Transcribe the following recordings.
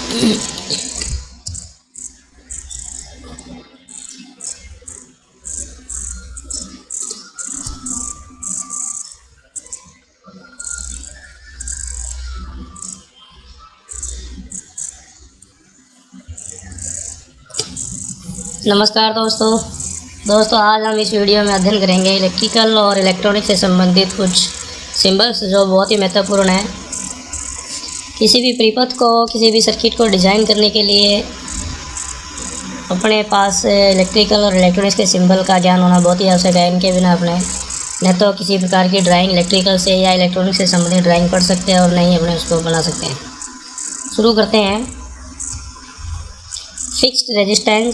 नमस्कार दोस्तों आज हम इस वीडियो में अध्ययन करेंगे इलेक्ट्रिकल और इलेक्ट्रॉनिक से संबंधित कुछ सिंबल्स जो बहुत ही महत्वपूर्ण है। किसी भी परिपथ को, किसी भी सर्किट को डिज़ाइन करने के लिए अपने पास इलेक्ट्रिकल और इलेक्ट्रॉनिक्स के सिंबल का ज्ञान होना बहुत ही आवश्यक है। इनके बिना अपने न तो किसी प्रकार की ड्राइंग इलेक्ट्रिकल से या इलेक्ट्रॉनिक से संबंधित ड्राइंग पढ़ सकते हैं और न ही अपने उसको बना सकते हैं। शुरू करते हैं। Fixed register.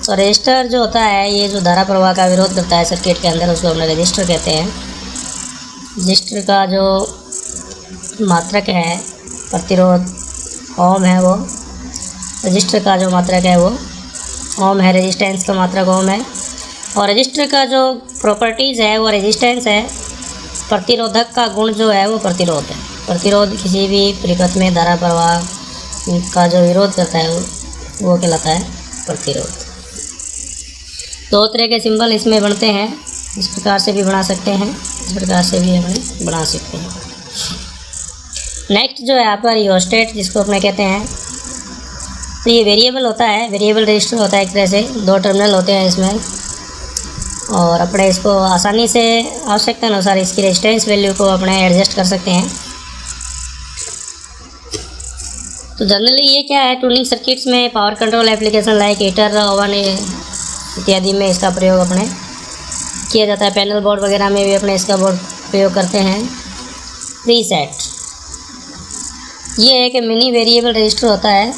तो रजिस्टर जो होता है, ये जो धारा प्रवाह का विरोध करता है सर्किट के अंदर, उसको अपने रजिस्टर कहते हैं। रजिस्टर का जो मात्रक है प्रतिरोध ओम है, वो रजिस्टर का जो मात्रक है वो ओम है, रेजिस्टेंस का मात्रक ओम है। और रजिस्टर का जो प्रॉपर्टीज़ है वो रेजिस्टेंस है। प्रतिरोधक का गुण जो है वो प्रतिरोध है। प्रतिरोध किसी भी परिपथ में धारा प्रवाह का जो विरोध करता है वो कहलाता है प्रतिरोध। दो तरह के सिंबल इसमें बनते हैं, इस प्रकार से भी बना सकते हैं, इस प्रकार से भी हमें बना सकते हैं। नेक्स्ट जो है यहाँ पर रियोस्टेट, जिसको अपने कहते हैं, तो ये वेरिएबल होता है, वेरिएबल रजिस्टर होता है। एक तरह से दो टर्मिनल होते हैं इसमें, और अपने इसको आसानी से आवश्यकता अनुसार इसकी रेजिस्टेंस वैल्यू को अपने एडजस्ट कर सकते हैं। तो जनरली ये क्या है, टूलिंग सर्किट्स में power control application like heater, oven इत्यादि में इसका प्रयोग अपने किया जाता है। पैनल बोर्ड वगैरह में भी अपने इसका बोर्ड प्रयोग करते हैं। प्रीसेट, ये एक मिनी वेरिएबल रजिस्टर होता है।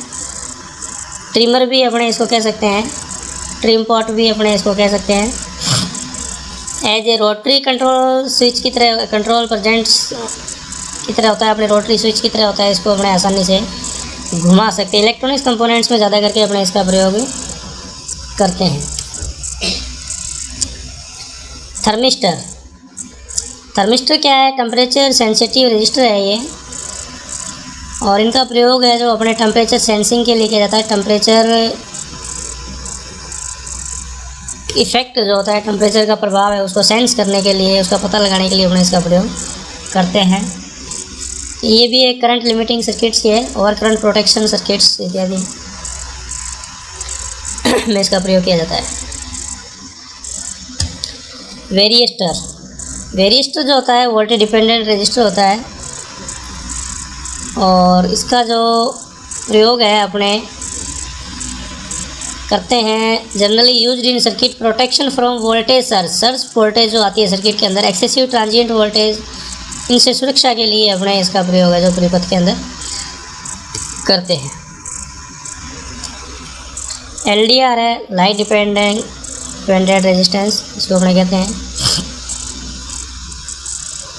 ट्रिमर भी अपने इसको कह सकते हैं, ट्रिम पॉट भी अपने इसको कह सकते हैं। As a rotary control switch की तरह, कंट्रोल प्रेजेंट्स की तरह होता है, अपने रोटरी स्विच की तरह होता है। इसको अपने आसानी से घुमा सकते हैं। इलेक्ट्रॉनिक्स कंपोनेंट्स में ज़्यादा करके अपने इसका प्रयोग करते हैं। थर्मिस्टर क्या है, टेम्परेचर सेंसिटिव रजिस्टर है ये, और इनका प्रयोग है जो अपने टेम्परेचर सेंसिंग के लिए किया जाता है। टेम्परेचर इफेक्ट जो होता है, टेम्परेचर का प्रभाव है, उसको सेंस करने के लिए, उसका पता लगाने के लिए अपने इसका प्रयोग करते हैं। ये भी एक करंट लिमिटिंग सर्किट्स की है, ओवर करंट प्रोटेक्शन सर्किट्स इत्यादि में इसका प्रयोग किया जाता है। वेरिएस्टर जो होता है वोल्टेज डिपेंडेंट रजिस्टर होता है, और इसका जो प्रयोग है अपने करते हैं generally used in circuit protection from voltage surge voltage जो आती है सर्किट के अंदर, एक्सेसिव ट्रांजिएंट वोल्टेज, इनसे सुरक्षा के लिए अपने इसका प्रयोग है जो परिपथ के अंदर करते हैं। एलडीआर है, लाइट डिपेंडेंट रेजिस्टेंस, इसको अपने कहते हैं।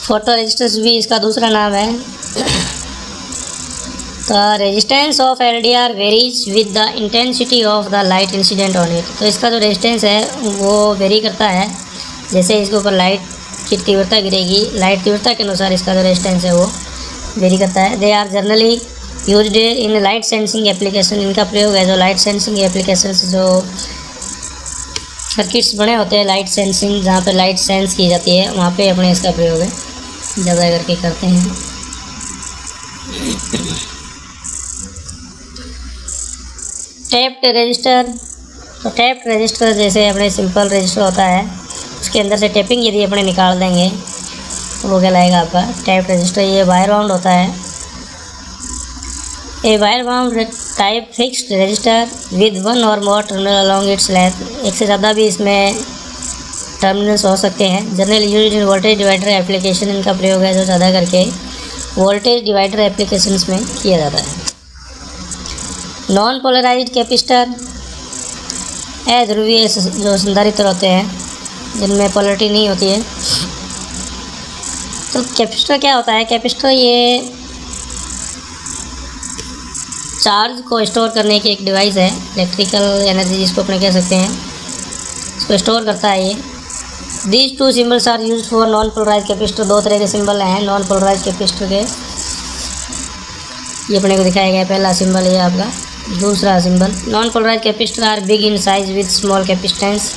फोटो रेजिस्टेंस भी इसका दूसरा नाम है। The resistance of LDR varies with the intensity of the light incident on it. तो इसका जो रेजिस्टेंस है वो वेरी करता है, जैसे इसके ऊपर लाइट की तीव्रता गिरेगी, लाइट तीव्रता के अनुसार इसका जो रेजिस्टेंस है वो वेरी करता है। They are generally used in light sensing application. इनका प्रयोग है जो लाइट सेंसिंग एप्लीकेशन, जो सर्किट्स बने होते हैं लाइट सेंसिंग, जहाँ पे लाइट सेंस की जाती है, वहाँ पे अपने इसका प्रयोग है ज़्यादा करके करते हैं। टैप्ड रजिस्टर, तो टैप्ड रजिस्टर जैसे अपने सिंपल रजिस्टर होता है, उसके अंदर से टैपिंग यदि अपने निकाल देंगे तो वो कहलाएगा आपका टैप्ड रजिस्टर। ये वायर बाउंड होता है। A wire bound type fixed register with one और more terminal along its length. एक से ज़्यादा भी इसमें टर्मिनल्स हो सकते हैं। General used in voltage divider application, इनका प्रयोग है जो ज़्यादा करके वोल्टेज डिवाइडर एप्लीकेशंस में किया जाता है। नॉन पोलराइज्ड कैपेसिटर, अध्रुवीय जो संधारित्र होते हैं जिनमें पोलरिटी नहीं होती है। तो कैपेसिटर क्या होता है, कैपेसिटर ये चार्ज को स्टोर करने की एक डिवाइस है, इलेक्ट्रिकल एनर्जी जिसको अपने कह सकते हैं, इसको स्टोर करता है ये। These two symbols are used for non polarised capacitor. दो तरह के सिंबल हैं नॉन पोलराइज्ड कैपेसिटर के। ये अपने को दिखाया गया पहला सिंबल, ये आपका दूसरा symbol. Non polarise capacitor are big in size with small capacitance.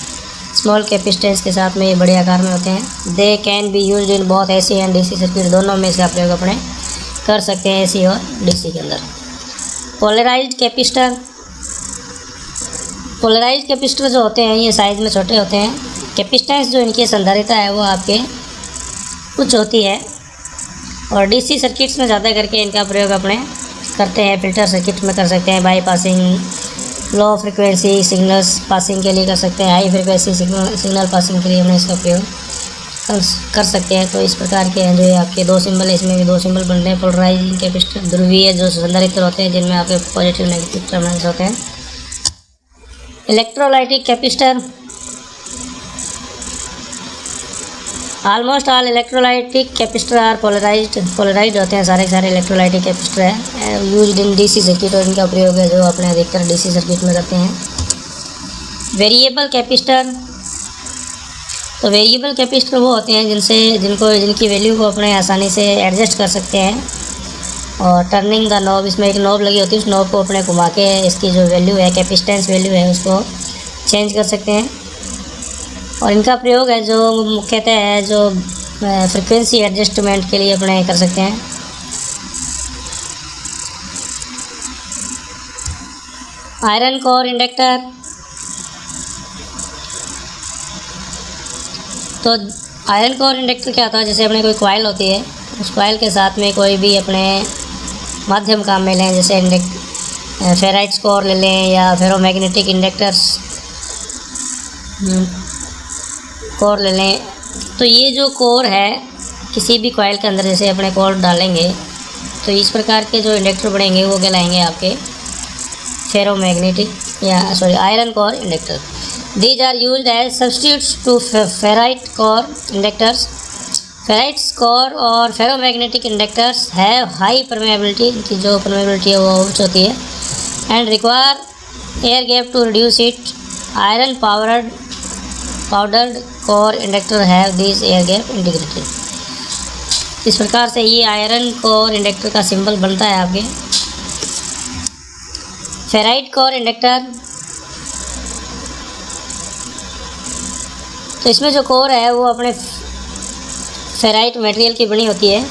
Small capacitance के साथ में ये बड़े आकार में होते हैं। They can be used in both AC and DC circuit, दोनों में इसका प्रयोग अपने कर सकते हैं, एसी और डीसी के अंदर। पोलराइज्ड कैपेसिटर, पोलराइज्ड कैपेसिटर जो होते हैं ये साइज़ में छोटे होते हैं। कैपेसिटेंस जो इनकी संधारिता है वो आपके उच्च होती है, और डीसी सर्किट्स में ज़्यादा करके इनका प्रयोग अपने करते हैं। फिल्टर सर्किट में कर सकते हैं, by passing, low frequency signals passing के लिए कर सकते हैं, हाई फ्रिक्वेंसी सिग्नल पासिंग के लिए हमने इसका प्रयोग कर सकते हैं। तो इस प्रकार के हैं जो ये आपके दो सिंबल है, इसमें भी दो सिंबल बन रहे हैं। पोलराइजिंग कैपेसिटर ध्रुवीय जो संधारित्र होते हैं, जिनमें आपके पॉजिटिव नेगेटिव टर्मिनल्स होते हैं। Electrolytic capacitor, almost all electrolytic capacitor are polarised होते हैं, सारे इलेक्ट्रोलाइटिक कैपेसिटर है यूज्ड इन डीसी सर्किट, और इनका प्रयोग है जो अपने अधिकतर डीसी सर्किट में करते हैं। वेरिएबल कैपेसिटर, तो वेरिएबल कैपेसिटर वो होते हैं जिनकी वैल्यू को अपने आसानी से एडजस्ट कर सकते हैं, और टर्निंग द नॉब, इसमें एक नॉब लगी होती है, उस नॉब को अपने घुमा के इसकी जो वैल्यू है, कैपेसिटेंस वैल्यू है, उसको चेंज कर सकते हैं। और इनका प्रयोग है जो मुख्यतः है जो फ्रिक्वेंसी एडजस्टमेंट के लिए अपने कर सकते हैं। आयरन कोर इंडक्टर, तो आयरन कोर इंडक्टर क्या होता है, जैसे अपने कोई कॉइल होती है, उस कॉइल के साथ में कोई भी अपने माध्यम काम में लें, जैसे फेराइट्स कोर ले लें या फेरोमैग्नेटिक इंडक्टर्स कोर ले लें। तो ये जो कोर है किसी भी कॉइल के अंदर जैसे अपने कोर डालेंगे, तो इस प्रकार के जो इंडक्टर बनेंगे वो कहलाएंगे आपके ferromagnetic iron core inductor. These are used as substitutes to ferrite core inductors. Ferrites core और ferromagnetic inductors have high permeability, इनकी जो permeability है वो उच्च होती है, and require air gap to reduce it. Iron powdered core inductor have these air gap integrated. इस प्रकार से ये आयरन कोर इंडक्टर का सिंबल बनता है आपके। फेराइट कोर इंडक्टर, तो इसमें जो कोर है वो अपने फेराइट मटेरियल की बनी होती है।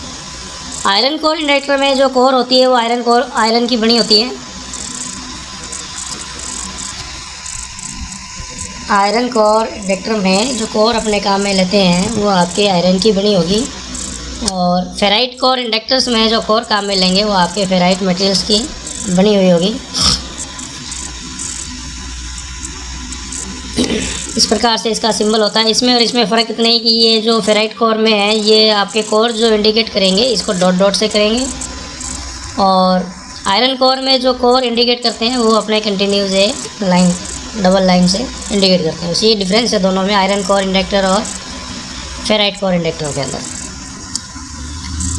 आयरन कोर इंडक्टर में जो कोर होती है वो आयरन की बनी होती है। आयरन कोर इंडक्टर में जो कोर अपने काम में लेते हैं वो आपके आयरन की बनी होगी, और फेराइट कोर इंडक्टर्स में जो कोर काम में लेंगे वो आपके फेराइट मटेरियल्स की बनी हुई होगी। इस प्रकार से इसका सिंबल होता है। इसमें और इसमें फ़र्क इतना ही कि ये जो फेराइट कोर में है, ये आपके कोर जो इंडिकेट करेंगे इसको डॉट डॉट से करेंगे, और आयरन कोर में जो कोर इंडिकेट करते हैं वो अपने कंटिन्यूस लाइन, डबल लाइन से इंडिकेट करते हैं। उसी डिफरेंस है दोनों में, आयरन कोर इंडक्टर और फेराइट कोर इंडक्टर के अंदर।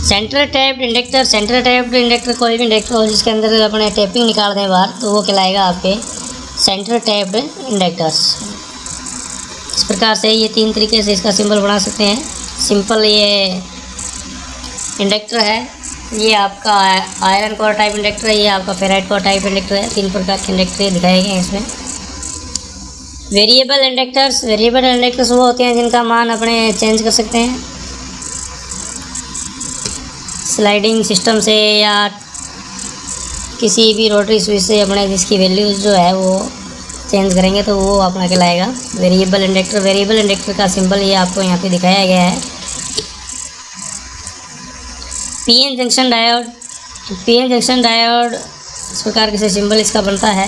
Centre tapped inductor, centre tapped inductor कोई भी इंडक्टर हो जिसके अंदर अपने टैपिंग निकाल दें बाहर, तो वो कहलाएगा आपके सेंटर टैप्ड इंडक्टर्स। इस प्रकार से ये तीन तरीके से इसका सिंबल बना सकते हैं। सिंपल ये इंडक्टर है, ये आपका आयरन कोर टाइप इंडक्टर है, ये आपका फेराइट कोर टाइप इंडक्टर है। तीन प्रकार के इंडक्टर दिखाए गए हैं इसमें। वेरिएबल इंडक्टर्स, वेरिएबल इंडक्टर्स वो होते हैं जिनका मान अपने चेंज कर सकते हैं स्लाइडिंग सिस्टम से या किसी भी रोटरी स्विच से, अपने जिसकी वैल्यू जो है वो चेंज करेंगे तो वो अपना कहलाएगा वेरिएबल इंडक्टर। वेरिएबल इंडक्टर का सिंबल ये आपको यहाँ पे दिखाया गया है। पीएन जंक्शन डायोड, तो पीएन जंक्शन डायोड इस प्रकार से सिंबल इसका बनता है,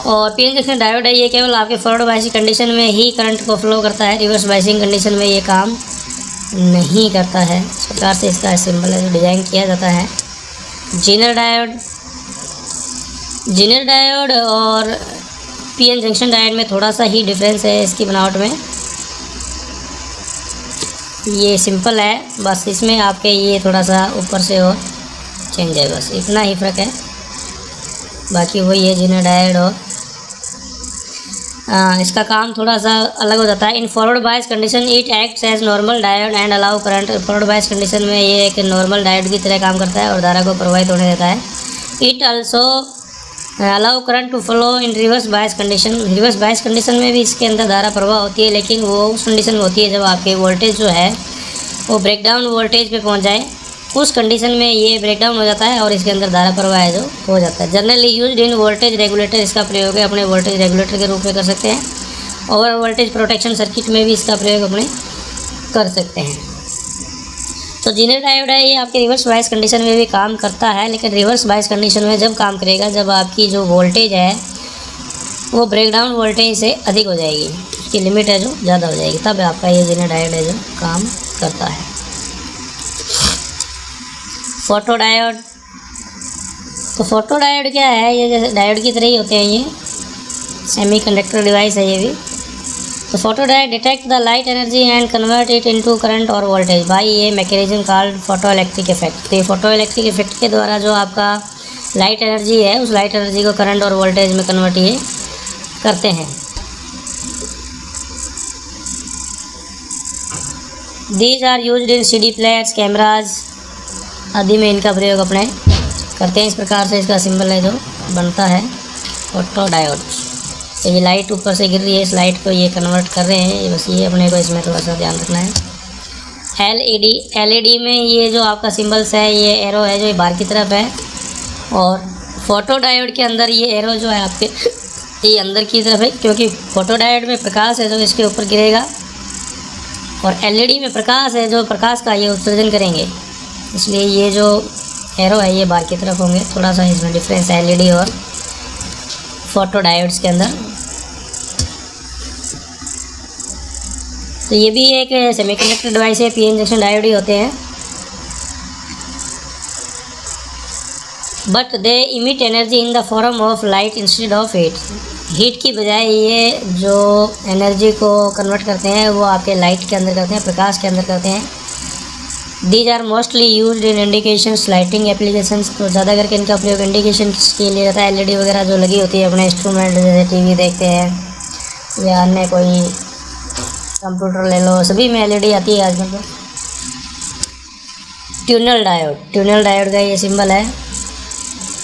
और पीएन जंक्शन डायोड है ये केवल आपके फॉरवर्ड बायसिंग कंडीशन में ही करंट को फ्लो करता है, रिवर्स बायसिंग कंडीशन में ये काम नहीं करता है। इस प्रकार से इसका सिंबल है जो डिज़ाइन किया जाता है। जीनर डायोड, जीनर डायोड और पीएन जंक्शन डायोड में थोड़ा सा ही डिफरेंस है इसकी बनावट में। ये सिंपल है, बस इसमें आपके ये थोड़ा सा ऊपर से और चेंज है, बस इतना ही फ़र्क है, बाकी वही है जीनर डायोड और इसका काम थोड़ा सा अलग हो जाता है। In forward bias condition it acts as normal diode and allow current. Forward bias condition में ये एक नॉर्मल डायोड की तरह काम करता है और धारा को प्रवाहित होने देता है। It also allow current to flow in reverse bias condition. Reverse bias condition में भी इसके अंदर धारा प्रवाह होती है, लेकिन वो उस कंडीशन में होती है जब आपके वोल्टेज जो है वो ब्रेकडाउन वोल्टेज पे पहुंच जाए। उस कंडीशन में ये ब्रेकडाउन हो जाता है और इसके अंदर धारा प्रवाह है जो हो जाता है। Generally used in voltage regulator. इसका प्रयोग है अपने वोल्टेज रेगुलेटर के रूप में कर सकते हैं। ओवर वोल्टेज प्रोटेक्शन सर्किट में भी इसका प्रयोग अपने कर सकते हैं। तो जीनर डायोड है ये आपके रिवर्स बायस कंडीशन में भी काम करता है, लेकिन रिवर्स बायस कंडीशन में जब काम करेगा जब आपकी जो वोल्टेज है वो ब्रेकडाउन वोल्टेज से अधिक हो जाएगी, उसकी लिमिट है जो ज़्यादा हो जाएगी, तब आपका ये जीनर डायोड है जो काम करता है। Photo diode. तो फोटो डायोड क्या है, ये जैसे डायोड की तरह ही होते हैं, ये सेमीकंडक्टर डिवाइस है ये भी। तो photo diode detect the light energy and convert it into current और वोल्टेज बाय ये mechanism called photo electric effect. तो ये फोटो इलेक्ट्रिक इफेक्ट के द्वारा जो आपका लाइट एनर्जी है उस लाइट एनर्जी को करंट और वोल्टेज में कन्वर्ट ये करते हैं। These are used in CD players, cameras आदि में इनका प्रयोग अपने करते हैं। इस प्रकार से इसका सिंबल है जो बनता है फोटो डायोड। तो ये लाइट ऊपर से गिर रही है, इस लाइट को ये कन्वर्ट कर रहे हैं, बस ये अपने को इसमें थोड़ा सा ध्यान रखना है। LED में ये जो आपका सिंबल्स है ये एरो है जो ये बाहर की तरफ है, और फोटो डायोड के अंदर ये एरो जो है आपके ये अंदर की तरफ है, क्योंकि फोटो डायोड में प्रकाश है जो इसके ऊपर गिरेगा और LED में प्रकाश है जो प्रकाश का ये उत्सर्जन करेंगे, इसलिए ये जो एरो है ये बाहर की तरफ होंगे। थोड़ा सा इसमें डिफरेंस है LED और फोटो डायोड्स के अंदर। तो ये भी एक सेमीकंडक्टर डिवाइस है, PN जंक्शन डायोड ही होते हैं, but they emit energy in the form of light instead of heat. Heat की बजाय ये जो एनर्जी को कन्वर्ट करते हैं वो आपके लाइट के अंदर करते हैं, प्रकाश के अंदर करते हैं। These are mostly used in indications lighting applications. तो ज़्यादा करके इनका प्रयोग इंडिकेशन के लिए रहता है। LED वगैरह जो लगी होती है अपने इंस्ट्रूमेंट जैसे TV देखते हैं या अन्य कोई कंप्यूटर ले लो, सभी में LED आती है आजकल। तो ट्यूनल डायोड का ये सिंबल है।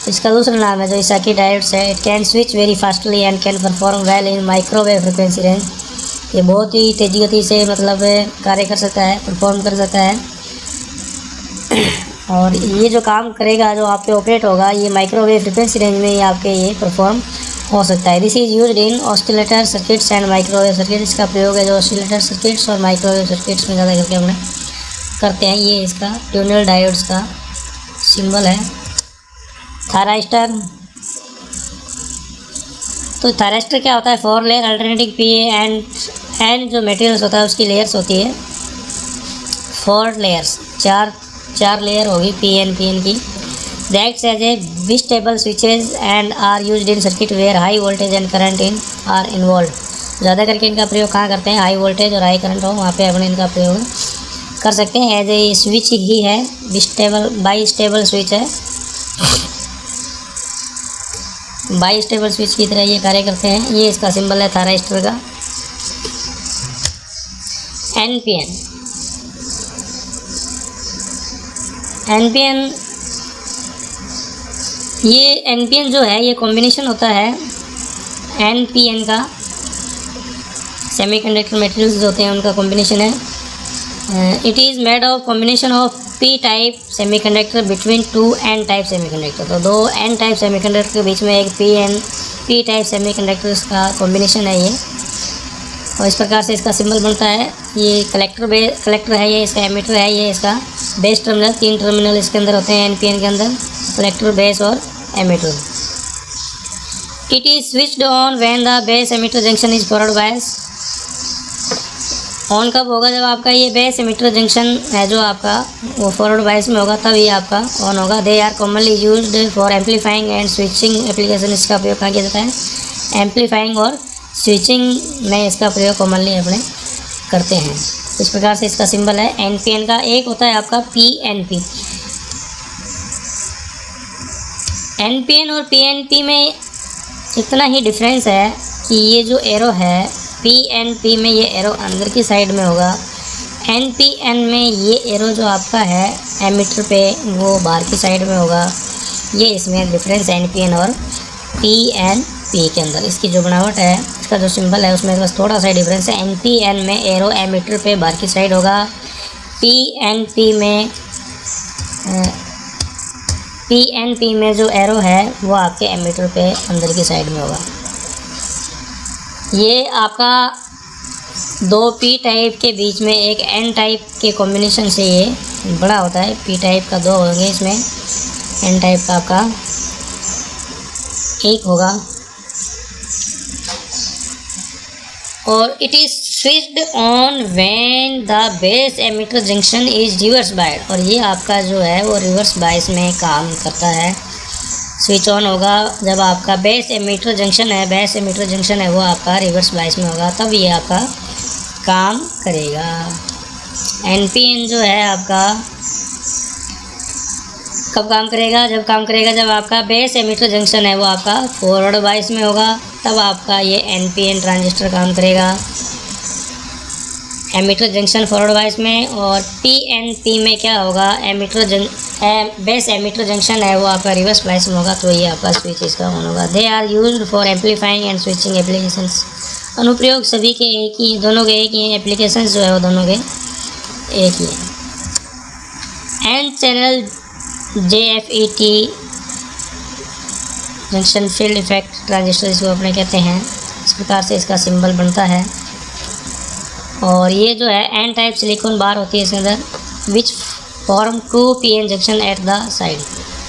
इसका दूसरा नाम है जो इसाकी डायोड्स है। It can switch very fastly and can perform well in microwave frequency range. ये बहुत ही तेज़ी गति से मतलब कार्य कर सकता है, परफॉर्म कर सकता है, और ये जो काम करेगा जो आप पे ऑपरेट होगा ये माइक्रोवेव फ्रिक्वेंसी रेंज में ही आपके ये परफॉर्म हो सकता है। This is used in oscillator circuits and microwave circuit. इसका प्रयोग है जो ऑसिलेटर सर्किट्स और माइक्रोवेव सर्किट्स में ज़्यादा करके हमने करते हैं। ये इसका ट्यूनल डायोड्स का सिंबल है। थायरास्टर। तो थायरास्टर क्या होता है, 4 लेयर अल्टरनेटिंग PA एंड जो मटेरियल्स होता है उसकी लेयर्स होती है 4 लेयर्स, चार लेयर होगी PN की। That's as a bistable switches and are used in circuit where high voltage and current in are involve. ज़्यादा करके इनका प्रयोग कहाँ करते हैं, हाई वोल्टेज और हाई करंट हो वहाँ पे अपने इनका प्रयोग कर सकते हैं। एज ए स्विच ही है, बाई-स्टेबल स्विच है, बाई-स्टेबल स्विच की तरह ये कार्य करते हैं। ये इसका सिंबल है थायरास्टर का। NPN ये NPN जो है ये कॉम्बिनेशन होता है NPN का, सेमीकंडक्टर मटेरियल्स जो होते हैं उनका कॉम्बिनेशन है। It is made of combination of P type semiconductor between 2 N type semiconductor. तो 2 N टाइप सेमीकंडक्टर के बीच में एक P टाइप सेमीकंडक्टर्स का कॉम्बिनेशन है ये, और इस प्रकार से इसका सिंबल बनता है। ये कलेक्टर है, ये इसका एमीटर है, ये इसका बेस टर्मिनल। 3 टर्मिनल इसके अंदर होते हैं NPN के अंदर, कलेक्टर, बेस और emitter. It is switched on when the base emitter junction is forward bias. On कब होगा, जब आपका ये बेस एमीटर जंक्शन है जो आपका वो फॉरवर्ड बायस में होगा तब ये आपका ऑन होगा। They are commonly used for amplifying and switching application. इसका प्रयोग कहाँ किया जाता है, एम्पलीफाइंग और स्विचिंग में इसका प्रयोग कॉमनली अपने करते हैं। इस प्रकार से इसका सिंबल है NPN का। एक होता है आपका PNP। NPN और PNP में इतना ही डिफरेंस है कि ये जो एरो है PNP में, ये एरो अंदर की साइड में होगा, NPN में ये एरो जो आपका है एमीटर पे वो बाहर की साइड में होगा। ये इसमें डिफरेंस NPN और PNP के अंदर, इसकी जो बनावट है, इसका जो सिंबल है उसमें बस थोड़ा सा डिफरेंस है। NPN में एरो एमीटर पे बाहर की साइड होगा, PNP में जो एरो है वो आपके एमीटर पे अंदर की साइड में होगा। ये आपका 2 P टाइप के बीच में एक N टाइप के कॉम्बिनेशन से ये बड़ा होता है। P टाइप का 2 होंगे इसमें, N टाइप का आपका 1 होगा। और it is switched on when the base emitter junction is reverse biased, और ये आपका जो है वो रिवर्स बायस में काम करता है। स्विच ऑन होगा जब आपका बेस एमीटर जंक्शन है वो आपका रिवर्स बायस में होगा, तब ये आपका काम करेगा। NPN जो है आपका कब काम करेगा? जब आपका बेस एमीटर जंक्शन है वो आपका फॉरवर्ड बायस में होगा, तब आपका ये NPN ट्रांजिस्टर काम करेगा। एमीटर जंक्शन फॉरवर्ड बायस में, और PNP में क्या होगा, बेस एमीटर जंक्शन है वो आपका रिवर्स बायस में होगा, तो ये आपका स्विच इसका ऑन होगा। They are used for amplifying and switching applications. अनुप्रयोग सभी के एक ही, दोनों के एक ही, एप्लीकेशंस जो है वो दोनों के एक ही हैं। N channel JFET junction field effect transistor इसको अपने कहते हैं। इस प्रकार से इसका सिंबल बनता है। और ये जो है N टाइप सिलिकॉन बार होती है इसके अंदर, which form 2 PN junction at the side,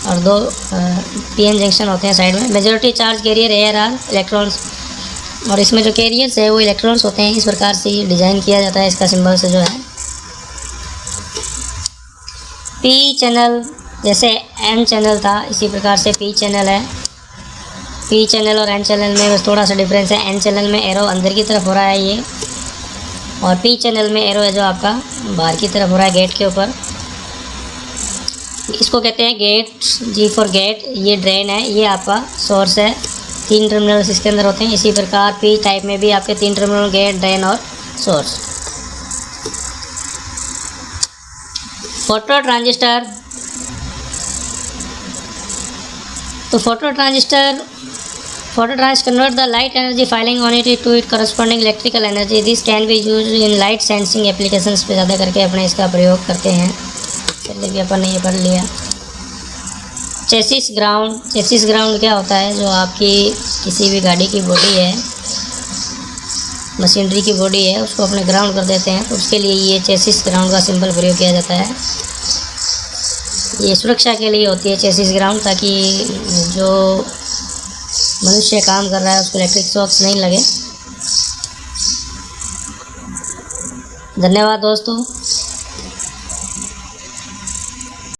और 2 PN जंक्शन होते हैं साइड में। Majority charge carrier air are electrons, और इसमें जो कैरियर्स है वो इलेक्ट्रॉन्स होते हैं। इस प्रकार से डिज़ाइन किया जाता है इसका सिंबल से जो है। P चैनल, जैसे N चैनल था इसी प्रकार से P चैनल है। P चैनल और N चैनल में बस थोड़ा सा डिफरेंस है। N चैनल में एरो अंदर की तरफ हो रहा है ये, और P चैनल में एरो है जो आपका बाहर की तरफ हो रहा है गेट के ऊपर। इसको कहते हैं गेट, G फॉर गेट। ये ड्रेन है, ये आपका सोर्स है। 3 टर्मिनल्स इसके अंदर होते हैं। इसी प्रकार P टाइप में भी आपके 3 टर्मिनल, गेट, ड्रेन और सोर्स। फोटो ट्रांजिस्टर, तो photo transistor convert the light energy falling on it to its corresponding electrical energy. This can be used in light sensing applications पे ज़्यादा करके अपने इसका प्रयोग करते हैं। पहले भी अपन ने ये पढ़ लिया। चेसिस ग्राउंड क्या होता है, जो आपकी किसी भी गाड़ी की बॉडी है, मशीनरी की बॉडी है, उसको अपने ग्राउंड कर देते हैं, तो उसके लिए ये चेसिस ग्राउंड का सिंबल प्रयोग किया जाता है। ये सुरक्षा के लिए होती है चेसिस ग्राउंड, ताकि जो मनुष्य काम कर रहा है उसको इलेक्ट्रिक शॉक्स नहीं लगे। धन्यवाद दोस्तों।